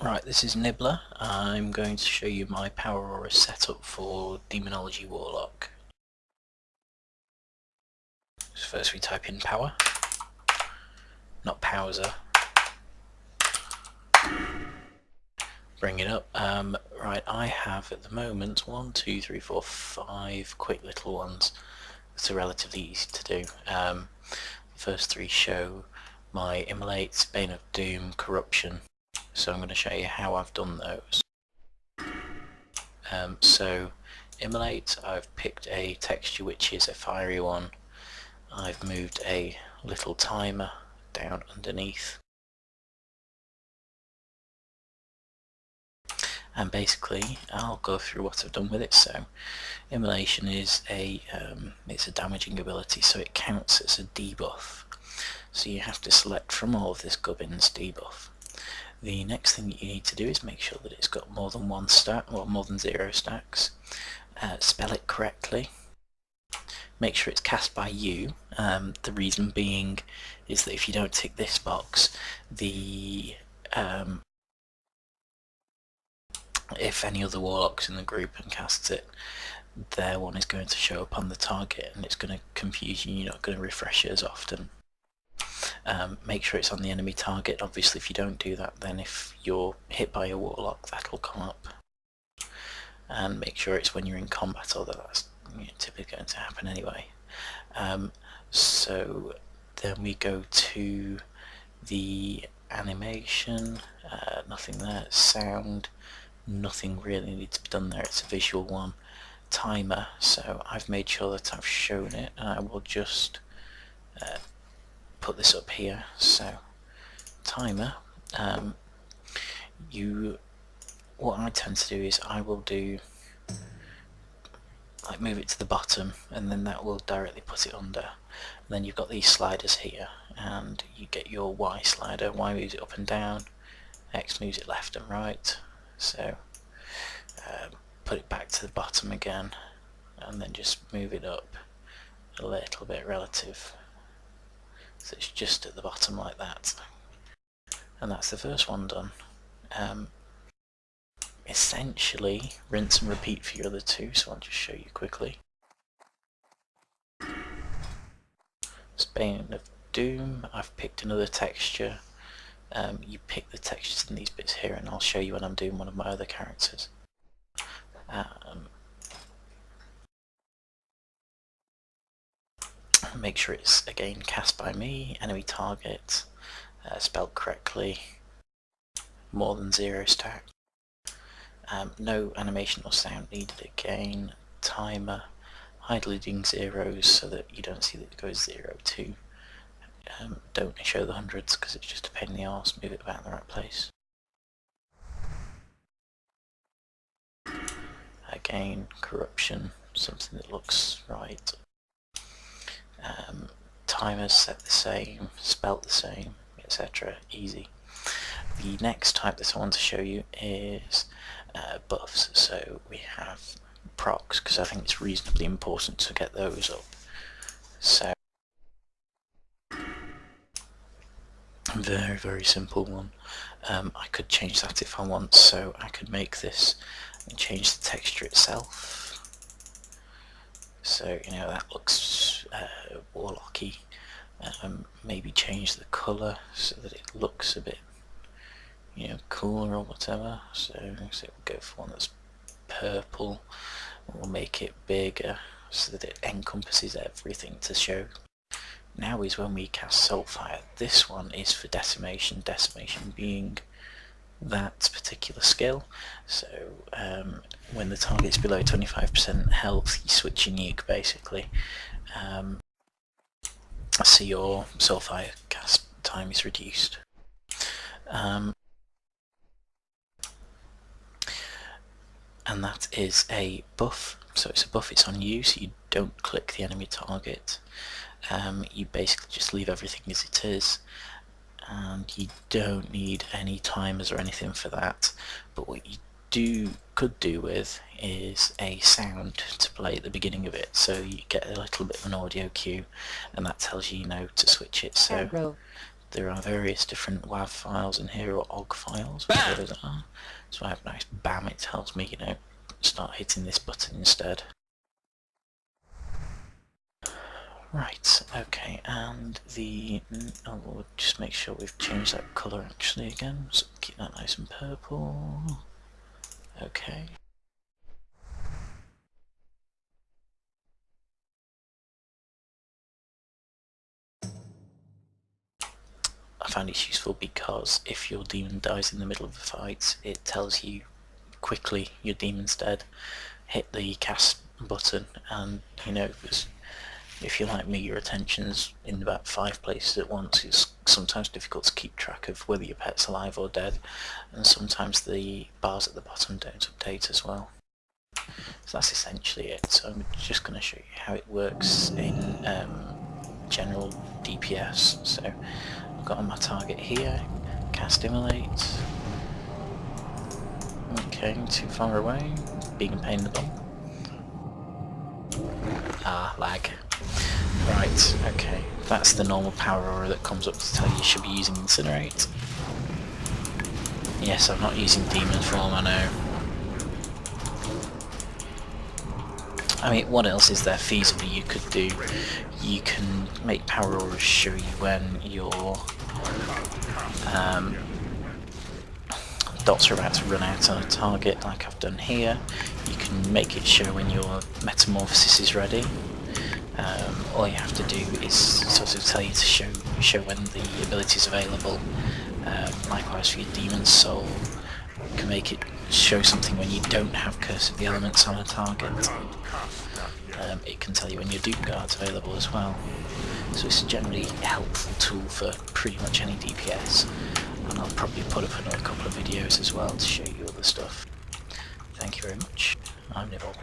Right, this is Nibbler. I'm going to show you my Power Aura setup for Demonology Warlock. So first we type in power, not Powser. Bring it up. Right, I have at the moment 1, 2, 3, 4, 5 quick little ones that are relatively easy to do. The first three show my Immolate, Bane of Doom, Corruption. So I'm going to show you how I've done those. So Immolate, I've picked a texture which is a fiery one. I've moved a little timer down underneath, and basically I'll go through what I've done with it. So Immolation is it's a damaging ability, so it counts as a debuff. So you have to select from all of this Gubbins debuff. The next thing that you need to do is make sure that it's got more than one stack, or more than 0 stacks. Spell it correctly. Make sure it's cast by you. The reason being is that if you don't tick this box, if any other warlocks in the group and casts it, their one is going to show up on the target and it's going to confuse you. You're not going to refresh it as often. Make sure it's on the enemy target. Obviously if you don't do that, then if you're hit by a warlock, that'll come up. And make sure it's when you're in combat, although that's typically going to happen anyway. So then we go to the animation, nothing there. Sound, nothing really needs to be done there, it's a visual one. Timer, so I've made sure that I've shown it, and I will just put this up here. So timer, what I tend to do is I will do like move it to the bottom, and then that will directly put it under. And then you've got these sliders here, and you get your Y slider. Y moves it up and down, X moves it left and right. So put it back to the bottom again, and then just move it up a little bit relative, so it's just at the bottom like that. And that's the first one done. Essentially rinse and repeat for your other two, so I'll just show you quickly. Bane of Doom, I've picked another texture. You pick the textures in these bits here, and I'll show you when I'm doing one of my other characters. Make sure it's again cast by me, enemy target, spelled correctly, more than 0 stack. No animation or sound needed again. Timer, hide leading zeros so that you don't see that it goes 0 to. Don't show the hundreds because it's just a pain in the arse. Move it back in the right place. Again, corruption, something that looks right. Timers set the same, spelt the same, etc. Easy. The next type that I want to show you is buffs. So we have procs, because I think it's reasonably important to get those up. So very simple one. I could change that if I want, so I could make this and change the texture itself. So that looks warlocky. Maybe change the colour so that it looks a bit cooler or whatever. So we'll go for one that's purple. We'll make it bigger so that it encompasses everything to show. Now is when we cast Soulfire. This one is for decimation, decimation being that particular skill. So when the target's below 25% health, you switch your nuke basically. So your Soulfire cast time is reduced. And that is a buff. So it's a buff, it's on you, so you don't click the enemy target. You basically just leave everything as it is, and you don't need any timers or anything for that. But what you could do with is a sound to play at the beginning of it, so you get a little bit of an audio cue, and that tells you to switch it. So there are various different WAV files in here, or OGG files, whatever those are. So I have a nice BAM, it tells me, you know, start hitting this button instead. Right, okay, and we'll just make sure we've changed that colour actually again, so keep that nice and purple. Okay. I find it's useful because if your demon dies in the middle of a fight, it tells you quickly your demon's dead. Hit the cast button, and you know, if you're like me, your attention's in about 5 places at once. It's sometimes difficult to keep track of whether your pet's alive or dead, and sometimes the bars at the bottom don't update as well. So that's essentially it. So I'm just going to show you how it works in general DPS. So I've got on my target here, cast Immolate. Okay, too far away, being a pain in the bum. Ah, lag. Right, okay, that's the normal power aura that comes up to tell you should be using Incinerate. Yes, I'm not using Demon Form, I know. I mean, what else is there feasibly you could do? You can make power auras show you when your dots are about to run out on a target, like I've done here. You can make it show when your metamorphosis is ready. All you have to do is sort of tell you to show when the ability is available. Likewise for your Demon's Soul, you can make it show something when you don't have Curse of the Elements on a target. It can tell you when your Doom Guard's available as well. So it's a generally helpful tool for pretty much any DPS, and I'll probably put up another couple of videos as well to show you other stuff. Thank you very much. I'm Nibble.